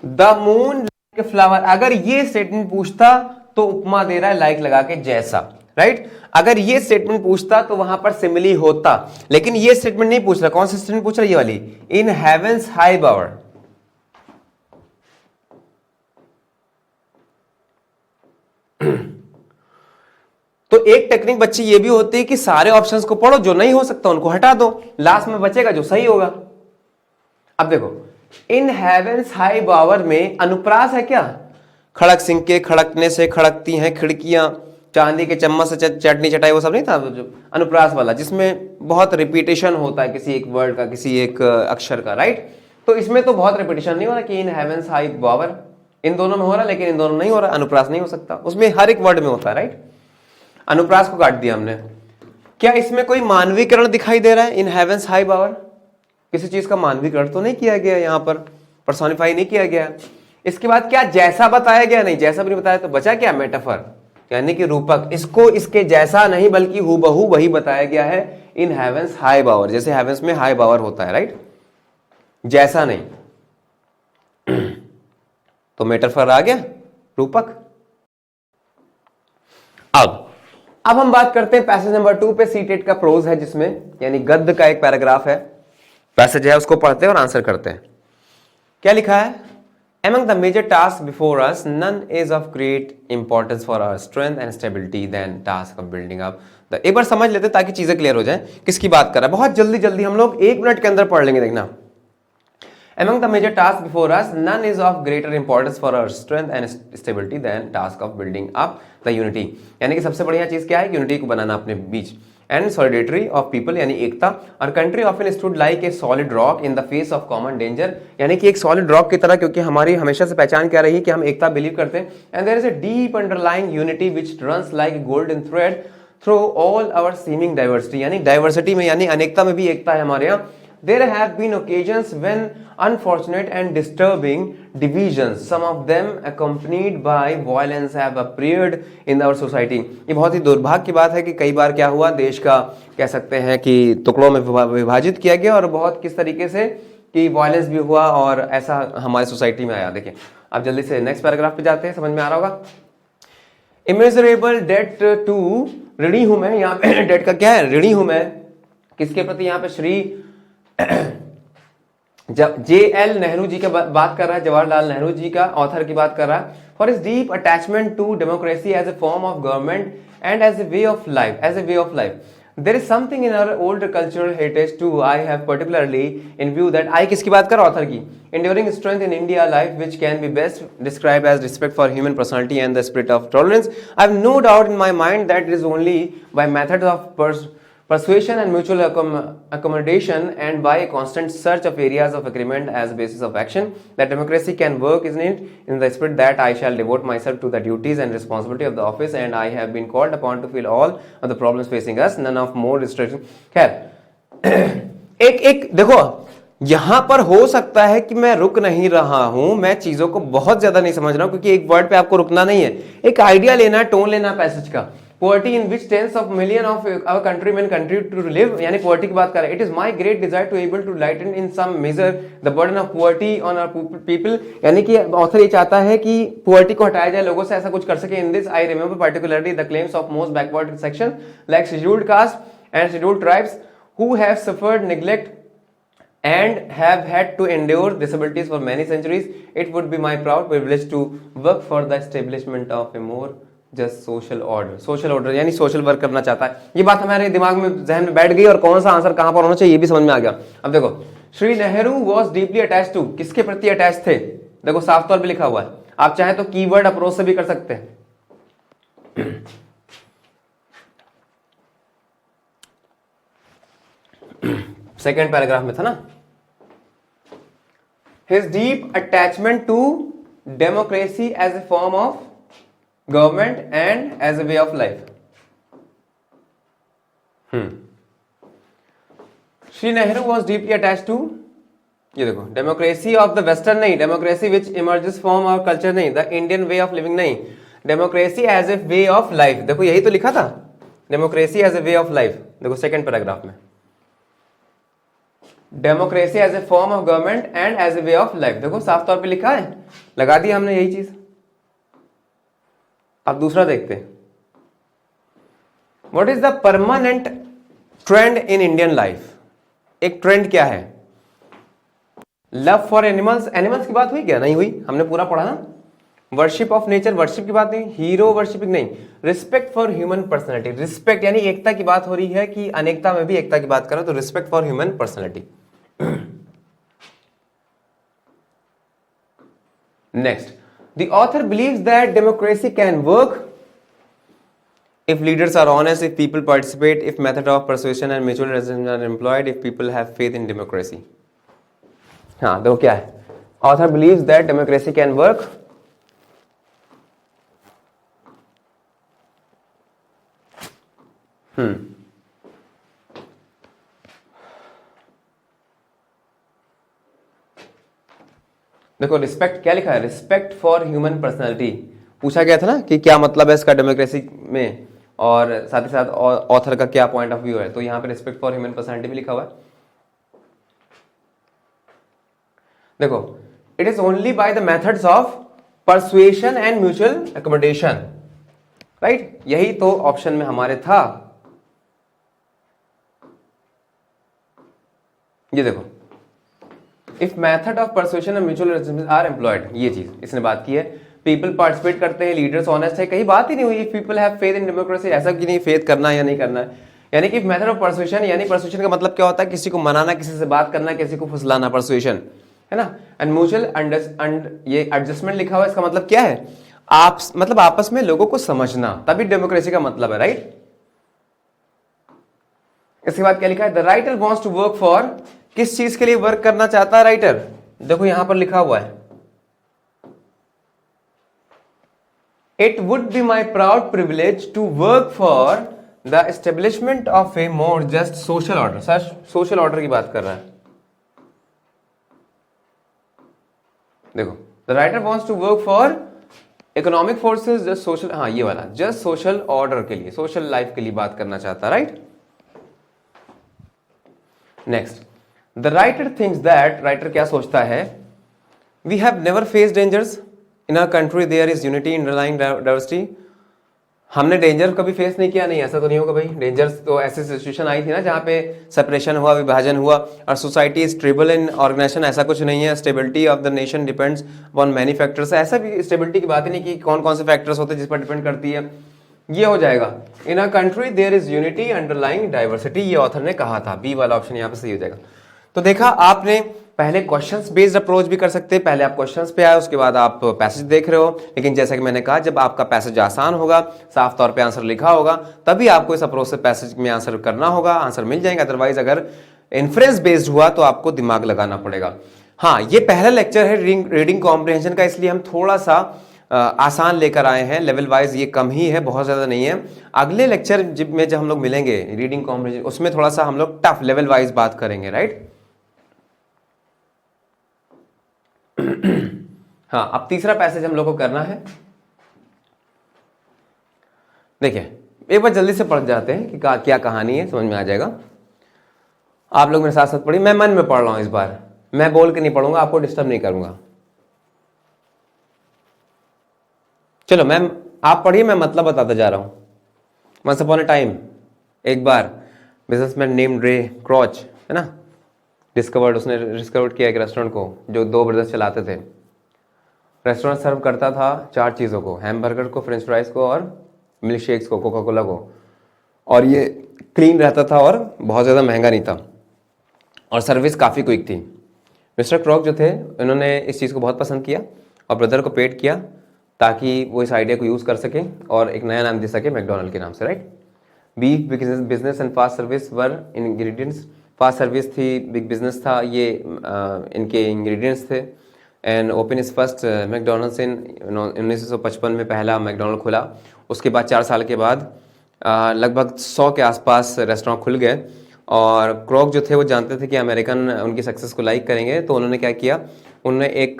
the moon like a flower. अगर ये स्टेटमेंट पूछता तो उपमा दे रहा है लाइक लगा के, जैसा, राइट। अगर ये स्टेटमेंट पूछता तो वहां पर सिमिली होता, लेकिन ये स्टेटमेंट नहीं पूछ रहा। कौन सा स्टेटमेंट पूछ रहा है, ये वाली, इन हेवेंस हाई बावर। तो एक टेक्निक बच्ची ये भी होती है कि सारे ऑप्शंस को पढ़ो, जो नहीं हो सकता उनको हटा दो, लास्ट में बचेगा जो सही होगा। अब देखो, इन हेवेंस हाई बावर में अनुप्रास है क्या, खड़क सिंह के खड़कने से खड़कती हैं खिड़कियां, चांदी के चम्मच से चटनी चटाई, वो सब नहीं था जो अनुप्रास वाला, जिसमें बहुत रिपीटेशन होता है किसी एक वर्ड का, किसी एक अक्षर का, राइट। तो इसमें तो बहुत रिपीटेशन नहीं हो रहा कि इन हेवेंस हाई बावर, इन दोनों में हो रहा, लेकिन इन दोनों नहीं हो रहा, अनुप्रास नहीं हो सकता, उसमें हर एक वर्ड में होता है, राइट। अनुप्रास को काट दिया हमने। क्या इसमें कोई मानवीकरण दिखाई दे रहा है, इन हेवेंस हाई बावर, किसी चीज का मानवीकरण तो नहीं किया गया यहां पर, पर्सोनिफाई नहीं किया गया। इसके बाद क्या जैसा बताया गया, नहीं, जैसा भी नहीं बताया, तो बचा क्या, मेटाफर। यानी कि रूपक, इसको इसके जैसा नहीं बल्कि हूबहू वही बताया गया है। इन हेवेंस हाई पावर, जैसे हेवेंस में हाई पावर होता है, राइट, जैसा नहीं। तो मेटाफर आ गया, रूपक। अब हम बात करते हैं पैसेज नंबर 2 पे। सीटेट का प्रोज है, जिसमें यानी गद्य का एक पैराग्राफ है, पैसेज है, उसको पढ़ते हैं और आंसर करते हैं। क्या लिखा है? Among the major tasks before us, none is of great importance for our strength and stability than task of building up the। एक बार समझ लेते ताकि चीजें क्लियर हो जाएं, किसकी बात कर रहा है। बहुत जल्दी जल्दी हम लोग 1 मिनट के अंदर पढ़ लेंगे, देखना। Among the major tasks before us, none is of greater importance for our strength and stability than task of building up the unity। यानी कि सबसे बढ़िया चीज क्या है? यूनिटी को बनाना अपने बीच। एंड सॉलिडेरिटी ऑफ पीपल, यानी एकता। और country often stood like a solid rock in the face of common danger, यानी कि एक सॉलिड रॉक की तरह, क्योंकि हमारी हमेशा से पहचान क्या रही कि हम एकता बिलीव करते हैं। And there is a deep underlying unity which runs like golden thread through all our seeming diversity, यानी डाइवर्सिटी में यानी अनेकता में भी एकता है हमारे यहाँ। There have been occasions when unfortunate and disturbing divisions, some of them accompanied by violence, have appeared in our society। ये बहुत ही दुर्भाग्य की बात है कि कई बार क्या हुआ, देश का कह सकते हैं कि टुकड़ों में विभाजित किया गया, और बहुत किस तरीके से कि वायलेंस भी हुआ, और ऐसा हमारी सोसाइटी में आया। देखिए, अब जल्दी से नेक्स्ट पैराग्राफ पे जाते हैं, समझ में आ रहा होगा। इमेजरेबल डेट टू, ऋणी हूं मैं, यहाँ पे डेट का क्या है? ऋणी हूं मैं किसके प्रति? यहाँ पे श्री JL नेहरू जी का बात कर रहा है, जवाहरलाल नेहरू जी का, ऑथर की बात कर रहा है। For is deep attachment to democracy as a form of government and as a way of life, as a way of life. There is something in our old cultural heritage too. I have particularly in view that, I किसकी बात कर रहा है? Author की। enduring strength in India life which can be best described as respect for human personality and the spirit of tolerance। I have no doubt in my mind that it is only by methods of persuasion and mutual accommodation and by a constant search of areas of agreement as a basis of action that democracy can work, isn't it? In the spirit that I shall devote myself to the duties and responsibility of the office, and I have been called upon to fill all of the problems facing us, none of more restriction। खैर, एक देखो, यहां पर हो सकता है कि मैं रुक नहीं रहा हूं, मैं चीजों को बहुत ज्यादा नहीं समझ रहा हूं, क्योंकि एक वर्ड पे आपको रुकना नहीं है, एक आइडिया लेना है, टोन लेना है पैसेज का। Poverty in which tens of millions of our countrymen continue to live, यानी poverty की बात कर रहे हैं। It is my great desire to able to lighten in some measure the burden of poverty on our people, यानी कि author ये चाहता है कि poverty को हटाया जाए, लोगों से ऐसा कुछ कर सके। In this I remember particularly the claims of most backward section like scheduled caste and scheduled tribes who have suffered neglect and have had to endure disabilities for many centuries। It would be my proud privilege to work for the establishment of a more just social order. Social order यानी social work करना चाहता है। ये बात हमारे दिमाग में, जहन में बैठ गई, और कौन सा आंसर कहां पर होना चाहिए ये भी समझ में आ गया। अब देखो, Shri Nehru was deeply attach to, किसके प्रति अटैच थे? देखो साफ तौर पे लिखा हुआ है, आप चाहे तो कीवर्ड अप्रोच से भी कर सकते हैं। सेकेंड पैराग्राफ में था ना, his deep attachment to democracy as a form of government and as a way of life. Shri Nehru was deeply attach to, ये देखो, डेमोक्रेसी ऑफ द वेस्टर्न नहीं, democracy which emerges from our culture नहीं, the Indian way of living नहीं, democracy as a way of life. देखो यही तो लिखा था, democracy as a way of life. देखो सेकेंड पैराग्राफ में, democracy as a form of government and as a way of life. देखो साफ तौर पे लिखा है, लगा दिया हमने यही चीज। अब दूसरा देखते हैं, what is the permanent trend in Indian life. एक ट्रेंड क्या है? लव फॉर एनिमल्स, एनिमल्स की बात हुई क्या? नहीं हुई, हमने पूरा पढ़ा ना। वर्शिप ऑफ नेचर, वर्शिप की बात नहीं, हीरो वर्शिपिंग नहीं, respect for human personality, respect यानी एकता की बात हो रही है कि अनेकता में भी एकता की बात करें, तो respect for human personality. Next, the author believes that democracy can work if leaders are honest, if people participate, if method of persuasion and mutual resistance are employed, if people have faith in democracy। हाँ देखो क्या है, author believes that democracy can work देखो respect क्या लिखा है, respect for human personality, पूछा गया था ना कि क्या मतलब है इसका डेमोक्रेसी में, और साथ ही साथ ऑथर का क्या पॉइंट ऑफ व्यू है। तो यहाँ पे रिस्पेक्ट फॉर ह्यूमन पर्सनैलिटी भी लिखा हुआ है। देखो, it is only by the methods of persuasion and mutual accommodation, right. यही तो ऑप्शन में हमारे था। ये देखो, if method of persuasion and mutual are employed, ये चीज इसने बात की है। पीपल पार्टिसिपेट करते हैं, लीडर्स ऑनेस्ट है, कहीं बात ही नहीं हुई। People have faith in democracy, ऐसा कि नहीं फेथ करना है या नहीं करना है। यानी कि मेथड ऑफ परसुएशन, यानी परसुएशन का मतलब क्या होता है, किसी को मनाना, किसी से बात करना, किसी को फुसलाना, परसुएशन है ना। एंड म्यूचुअल ये एडजस्टमेंट लिखा हुआ है, इसका मतलब क्या है, आप मतलब आपस में लोगों को समझना, तभी डेमोक्रेसी का मतलब है, राइट। इसके बाद क्या लिखा है, the writer wants to work for, किस चीज के लिए वर्क करना चाहता है राइटर, देखो यहां पर लिखा हुआ है, it would be my proud privilege to work for the establishment of a more just social order. सर सोशल ऑर्डर की बात कर रहा है। देखो, the writer wants to work for economic forces just social, हाँ ये वाला, जस्ट सोशल ऑर्डर के लिए, सोशल लाइफ के लिए बात करना चाहता है, right. Next, the writer thinks that, writer क्या सोचता है, we have never face dangers in our country, there is unity in underlying diversity. हमने डेंजर कभी फेस नहीं किया, नहीं ऐसा तो नहीं होगा भाई। डेंजर्स तो ऐसी सिचुएशन आई थी ना जहाँ पे सेपरेशन हुआ, विभाजन हुआ, और society is stable in organisation, ऐसा कुछ नहीं है। Stability of the nation depends upon many factors, ऐसा भी स्टेबिलिटी की बात ही नहीं कि कौन कौन से फैक्टर्स होते हैं जिस पर डिपेंड करती है, ये हो जाएगा। In a country there is unity underlying diversity, ये ऑथर ने कहा था, बी वाला ऑप्शन यहाँ पे सही हो जाएगा। तो देखा आपने, पहले क्वेश्चंस बेस्ड अप्रोच भी कर सकते हैं, पहले आप क्वेश्चंस पे आए, उसके बाद आप पैसेज देख रहे हो। लेकिन जैसा कि मैंने कहा, जब आपका पैसेज आसान होगा, साफ तौर पे आंसर लिखा होगा, तभी आपको इस अप्रोच से पैसेज में आंसर करना होगा, आंसर मिल जाएगा। अदरवाइज अगर इन्फ्रेंस बेस्ड हुआ तो आपको दिमाग लगाना पड़ेगा। हाँ, ये पहला लेक्चर है रीडिंग कॉम्प्रिहेंशन का, इसलिए हम थोड़ा सा आसान लेकर आए हैं, लेवल वाइज ये कम ही है, बहुत ज़्यादा नहीं है। अगले लेक्चर जब हम लोग मिलेंगे रीडिंग कॉम्प्रिहेंशन, उसमें थोड़ा सा हम लोग टफ लेवल वाइज बात करेंगे, राइट। हाँ, अब तीसरा पैसेज हम लोग को करना है। देखिए, एक बार जल्दी से पढ़ जाते हैं कि क्या कहानी है, समझ में आ जाएगा। आप लोग मेरे साथ साथ पढ़िए, मैं मन में पढ़ रहा हूं इस बार, मैं बोल के नहीं पढ़ूंगा, आपको डिस्टर्ब नहीं करूंगा। चलो आप पढ़िए, मैं मतलब बताता जा रहा हूं। वंस अपॉन अ टाइम, एक बार बिजनेसमैन नेम्ड रे क्रॉच, है ना, उसने डिस्कवर्ड किया एक रेस्टोरेंट को जो 2 ब्रदर्स चलाते थे। रेस्टोरेंट सर्व करता था 4 चीज़ों को, हैमबर्गर को, फ्रेंच फ्राइज को और मिल्क शेक्स को, कोका कोला को, और ये क्लीन रहता था और बहुत ज़्यादा महंगा नहीं था, और सर्विस काफ़ी क्विक थी। मिस्टर क्रॉक जो थे, इन्होंने इस चीज़ को बहुत पसंद किया और ब्रदर को पेड किया ताकि वो इस आइडिया को यूज़ कर सके और एक नया नाम दे सके मैकडोनल्ड के नाम से, right. Beef business and fast service were ingredients, fast service थी, बिग बिजनेस था, ये इनके इंग्रेडिएंट्स थे। And open is first McDonald's in 1955 में पहला मैकडोनल्ड खुला। उसके बाद 4 साल के बाद लगभग 100 के आसपास रेस्टोरेंट खुल गए। और क्रॉक जो थे वो जानते थे कि अमेरिकन उनकी सक्सेस को लाइक करेंगे, तो उन्होंने क्या किया, उन्होंने एक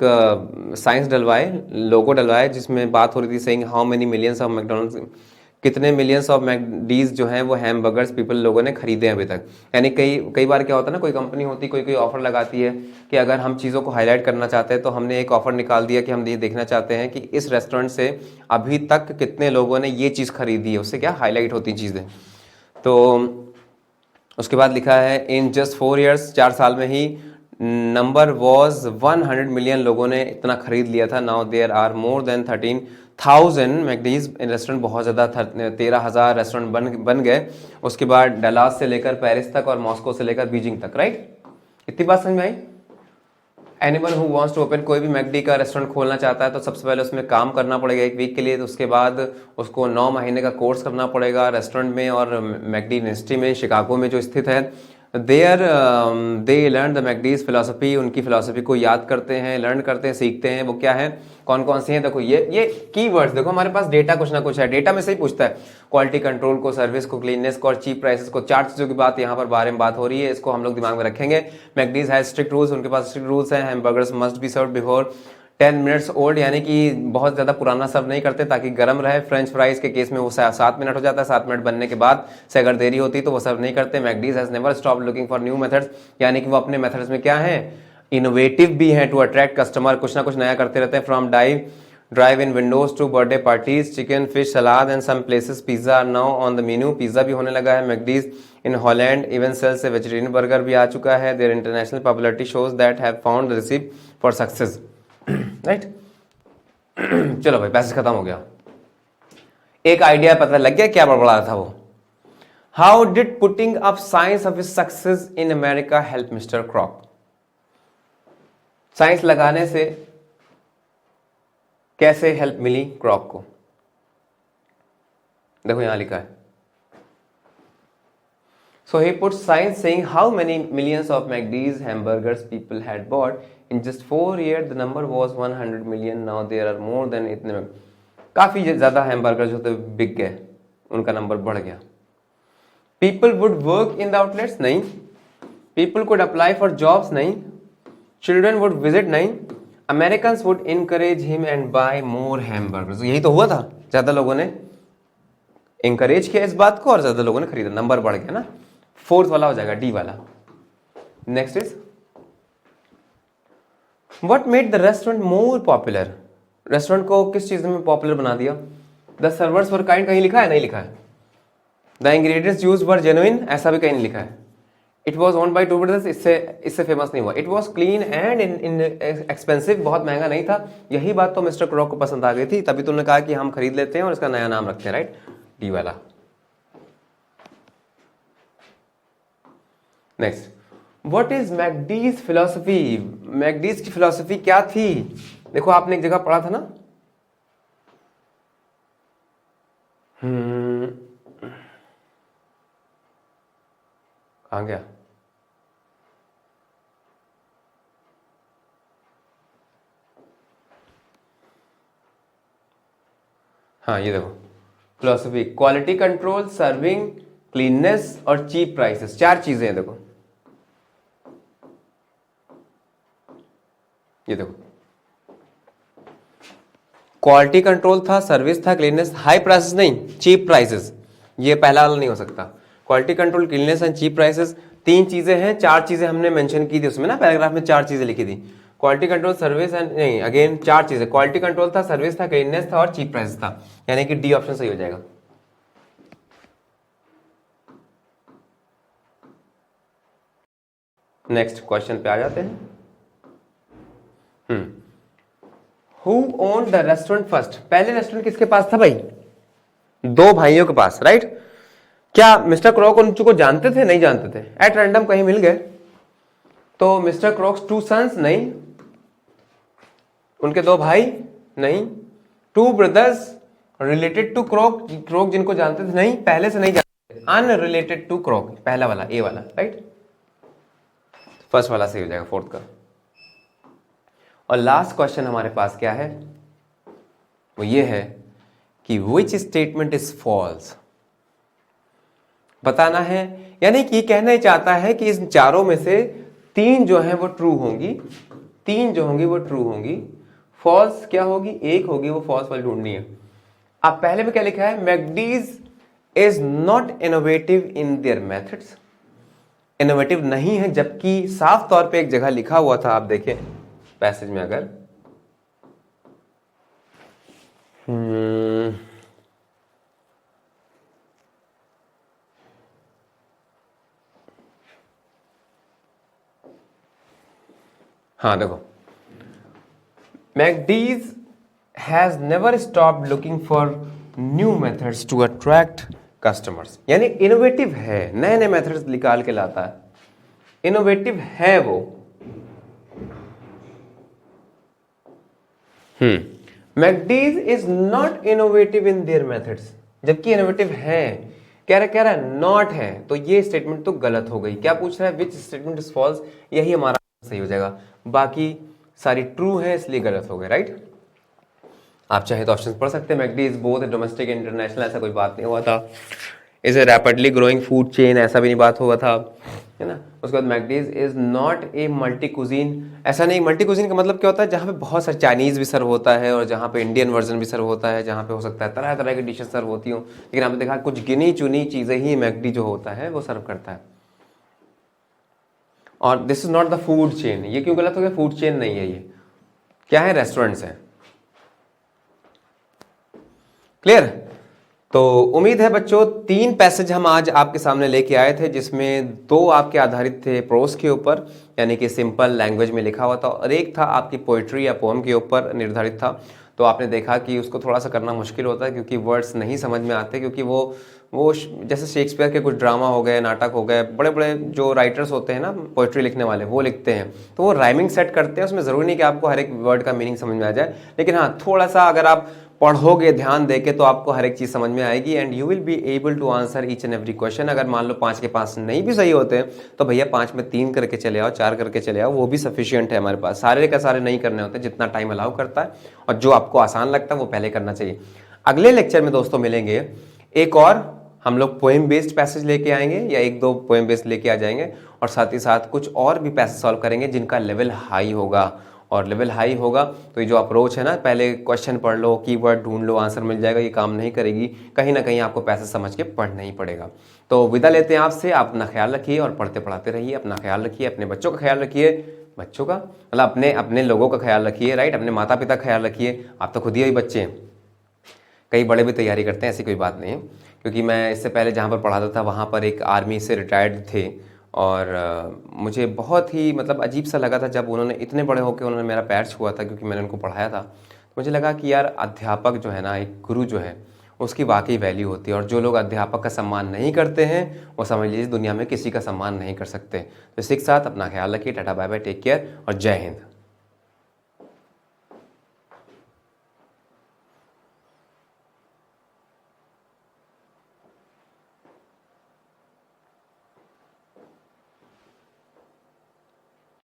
साइंस डलवाए, लोगो डलवाए, जिसमें बात हो रही थी saying how many millions of McDonald's, कितने मिलियंस ऑफ मैकडीज जो हैं वो हैमबर्गर्स पीपल लोगों ने खरीदे हैं अभी तक। यानी कई बार क्या होता है ना, कोई कंपनी होती, कोई ऑफर लगाती है कि अगर हम चीज़ों को हाईलाइट करना चाहते हैं, तो हमने एक ऑफर निकाल दिया कि हम ये देखना चाहते हैं कि इस रेस्टोरेंट से अभी तक कितने लोगों ने ये चीज़ खरीदी है, उससे क्या हाईलाइट होती चीज़ें। तो उसके बाद लिखा है इन जस्ट 4 years, 4 साल में ही नंबर वॉज 100 मिलियन लोगों ने इतना खरीद लिया था। Now there are more than 13,000 McD's in restaurant, बहुत ज़्यादा 13,000 रेस्टोरेंट बन गए। उसके बाद डलास से लेकर पेरिस तक और मॉस्को से लेकर बीजिंग तक, राइट। इतनी बात समझ में आई। Anyone who wants to open, कोई भी मैकडी का रेस्टोरेंट खोलना चाहता है तो सबसे पहले उसमें काम करना पड़ेगा 1 वीक के लिए, तो उसके बाद उसको 9 महीने का कोर्स करना पड़ेगा रेस्टोरेंट में और मैकडी यूनिवर्सिटी में शिकागो में जो स्थित है। There they learn the McD's philosophy, उनकी फिलोसफी को याद करते हैं, लर्न करते हैं, सीखते हैं। वो क्या है, कौन कौन सी हैं, देखो ये कीवर्ड्स, देखो हमारे पास डेटा कुछ ना कुछ है, डेटा में से ही पूछता है, क्वालिटी कंट्रोल को, सर्विस को, क्लीननेस को और चीप प्राइसेस को। 4 चीज़ों की बात यहाँ पर बारे में बात हो रही है, इसको हम लोग दिमाग में रखेंगे। मैकडीज हैज स्ट्रिक्ट रूल्स, उनके पास स्ट्रिक्ट रूल्स हैं। Hamburgers must be served before 10 minutes old, यानी कि बहुत ज़्यादा पुराना सर्व नहीं करते ताकि गर्म रहे। फ्रेंच फ्राइज के केस में वो 7 मिनट हो जाता है, 7 मिनट बनने के बाद से अगर देरी होती तो वो सर्व नहीं करते। मैकडीज has never stop looking for new methods, यानी कि वो अपने मेथड्स में क्या है, इनोवेटिव भी हैं टू अट्रैक्ट कस्टमर, कुछ ना कुछ नया करते रहते हैं। From drive in windows to birthday parties, chicken fish salad and some places pizza now on the menu. Pizza भी होने लगा है। McD's in Holland even sells से वेजिटेरियन बर्गर भी आ चुका है। Their international popularity shows that have found the recipe for success, right. चलो भाई, पैसेज खत्म हो गया। एक आइडिया पता लग गया क्या बड़बड़ा था वो। How did putting up science of his success in America help mister Kroc. Science लगाने से कैसे हेल्प मिली क्रॉक को, देखो यहां लिखा है। So he put signs saying how many millions of McD's hamburgers people had bought. In just 4 years, the number was 100 million. Now there are more than इतने, काफी ज्यादा हैमबर्गर जो थे बिक गए, उनका नंबर बढ़ गया। People would work in the outlets, नहीं। People could apply for jobs, नहीं। Children would visit, नहीं। Americans would encourage him and buy more hamburgers. यही तो हुआ था, ज्यादा लोगों ने encourage किया इस बात को और ज्यादा लोगों ने खरीदा, नंबर बढ़ गया ना। फोर्थ वाला हो जाएगा, डी वाला। Next is what made the restaurant more popular. Restaurant को किस चीज में पॉपुलर बना दिया। द सर्वर्स वर काइंड, कहीं लिखा है, नहीं लिखा है। The ingredients used were genuine, ऐसा भी कहीं नहीं लिखा है। It was owned by two brothers, इससे फेमस नहीं हुआ। It was clean and in expensive, बहुत महंगा नहीं था। यही बात तो मिस्टर क्रॉक को पसंद आ गई थी, तभी तुमने कहा कि हम खरीद लेते हैं और इसका नया नाम रखते हैं, राइट। डी वाला। Next, what is मैकडीज philosophy. मैकडीज की फिलॉसफी क्या थी। देखो आपने एक जगह पढ़ा था ना, कहां गया, हाँ ये देखो philosophy, quality control, serving, cleanness और चीप प्राइसेस, 4 चीजें हैं। देखो ये देखो, क्वालिटी कंट्रोल था, सर्विस था, क्लीननेस, हाई प्राइसेस नहीं, चीप प्राइसेस। ये पहला वाला नहीं हो सकता। Quality control, cleanness and cheap prices, 3 चीजें हैं, 4 चीजें हमने मेंशन की थी उसमें ना, पैराग्राफ में 4 चीजें लिखी थी। क्वालिटी कंट्रोल, सर्विस एंड, नहीं अगेन 4 चीजें, क्वालिटी कंट्रोल था, सर्विस था, क्लीननेस था और चीप प्राइसेस था, यानी कि डी ऑप्शन सही हो जाएगा। नेक्स्ट क्वेश्चन पे आ जाते हैं। Who owned the restaurant first? पहले रेस्टोरेंट किसके पास था भाई, 2 भाइयों के पास, राइट। क्या मिस्टर क्रॉक उनको जानते थे, नहीं जानते थे, एट रैंडम कहीं मिल गए। तो मिस्टर क्रॉक्स 2 सन्स, नहीं। उनके 2 भाई, नहीं। 2 ब्रदर्स रिलेटेड टू क्रॉक, क्रॉक जिनको जानते थे, नहीं, पहले से नहीं जानते, अनरिलेटेड टू क्रॉक, पहला वाला, ए वाला, राइट। फर्स्ट वाला सही हो जाएगा, फोर्थ का। और लास्ट क्वेश्चन हमारे पास क्या है, वो ये है कि विच स्टेटमेंट इज फॉल्स, बताना है। यानी कि कहना ही चाहता है कि इस चारों में से 3 जो है वो ट्रू होंगी, 3 जो होंगी वो ट्रू होंगी, फॉल्स क्या होगी, 1 होगी, वो फॉल्स वाली ढूंढनी है। अब पहले में क्या लिखा है, मैकडीज is not innovative in their methods, innovative नहीं है, जबकि साफ तौर पे एक जगह लिखा हुआ था, आप देखें पैसेज में अगर, हाँ देखो, McD's has never stopped looking for new methods to attract customers, यानी इनोवेटिव है, नए नए मेथड्स निकाल के लाता है, इनोवेटिव है वो। मैकडीज is not innovative in their methods, जबकि इनोवेटिव है, कह रहा है नॉट है, तो ये स्टेटमेंट तो गलत हो गई। क्या पूछ रहा है, विच स्टेटमेंट इज फॉल्स, यही हमारा सही हो जाएगा, बाकी सारी ट्रू है इसलिए गलत हो गए, राइट। आप चाहे तो ऑप्शन पढ़ सकते हैं, मैकडीज बोथ डोमेस्टिक इंटरनेशनल, ऐसा कोई बात नहीं हुआ था। Is a rapidly growing food chain, ऐसा भी नहीं बात हुआ था, है ना। उसके बाद मैकडीज is not a multi cuisine. ऐसा नहीं, मल्टी कुजीन का मतलब क्या होता है, जहाँ पे बहुत सारे चाइनीज़ भी सर्व होता है और जहाँ पे इंडियन वर्जन भी सर्व होता है, जहाँ पे हो सकता है तरह तरह की डिशेस सर्व होती हूँ, लेकिन आपने देखा कुछ गिनी चुनी चीज़ें ही मैकडी जो होता है वो सर्व करता है। और this is not the food chain. ये क्यों गलत हो गया, फूड चेन नहीं है, ये क्या है, रेस्टोरेंट्स हैं। क्लियर? तो उम्मीद है बच्चों 3 पैसेज हम आज आपके सामने लेके आए थे, जिसमें 2 आपके आधारित थे प्रोस के ऊपर, यानी कि सिंपल लैंग्वेज में लिखा हुआ था, और एक था आपकी पोइट्री या पोएम के ऊपर निर्धारित था। तो आपने देखा कि उसको थोड़ा सा करना मुश्किल होता है क्योंकि वर्ड्स नहीं समझ में आते, क्योंकि वो जैसे शेक्सपियर के कुछ ड्रामा हो गए, नाटक हो गए, बड़े बड़े जो राइटर्स होते हैं ना पोइट्री लिखने वाले, वो लिखते हैं तो वो राइमिंग सेट करते हैं। उसमें ज़रूरी नहीं कि आपको हर एक वर्ड का मीनिंग समझ में आ जाए, लेकिन हाँ थोड़ा सा अगर आप पढ़ोगे ध्यान देके तो आपको हर एक चीज़ समझ में आएगी and you will be able to answer each and every question. अगर मान लो 5 के 5 नहीं भी सही होते हैं तो भैया 5 में 3 करके चले आओ, 4 करके चले आओ, वो भी सफिशियंट है हमारे पास। सारे का सारे नहीं करने होते, जितना टाइम अलाउ करता है और जो आपको आसान लगता है वो पहले करना चाहिए। अगले लेक्चर में दोस्तों मिलेंगे, एक और हम लोग पोएम बेस्ड पैसेज लेके आएंगे या 1-2 पोएम बेस्ड लेके आ जाएंगे, और साथ ही साथ कुछ और भी पैसेज सॉल्व करेंगे जिनका लेवल हाई होगा। और लेवल हाई होगा तो ये जो अप्रोच है ना, पहले क्वेश्चन पढ़ लो, कीवर्ड ढूंढ लो, आंसर मिल जाएगा, ये काम नहीं करेगी। कहीं ना कहीं आपको पैसेज समझ के पढ़ना ही पड़ेगा। तो विदा लेते हैं आपसे, आप अपना ख्याल रखिए और पढ़ते पढ़ाते रहिए। अपना ख्याल रखिए, अपने बच्चों का ख्याल रखिए, बच्चों का मतलब अपने अपने लोगों का ख्याल रखिए, राइट, अपने माता पिता का ख्याल रखिए। आप तो खुद ही बच्चे हैं, कई बड़े भी तैयारी करते हैं, ऐसी कोई बात नहीं है। क्योंकि मैं इससे पहले जहाँ पर पढ़ाता था वहाँ पर एक आर्मी से रिटायर्ड थे, और मुझे बहुत ही मतलब अजीब सा लगा था जब उन्होंने इतने बड़े होकर उन्होंने मेरा पैर छुआ था, क्योंकि मैंने उनको पढ़ाया था। तो मुझे लगा कि यार अध्यापक जो है ना, एक गुरु जो है, उसकी वाकई वैल्यू होती है, और जो लोग अध्यापक का सम्मान नहीं करते हैं वो समझ लीजिए दुनिया में किसी का सम्मान नहीं कर सकते। तो इसी के साथ अपना ख्याल रखिए। Tata bye bye, take care और जय हिंद।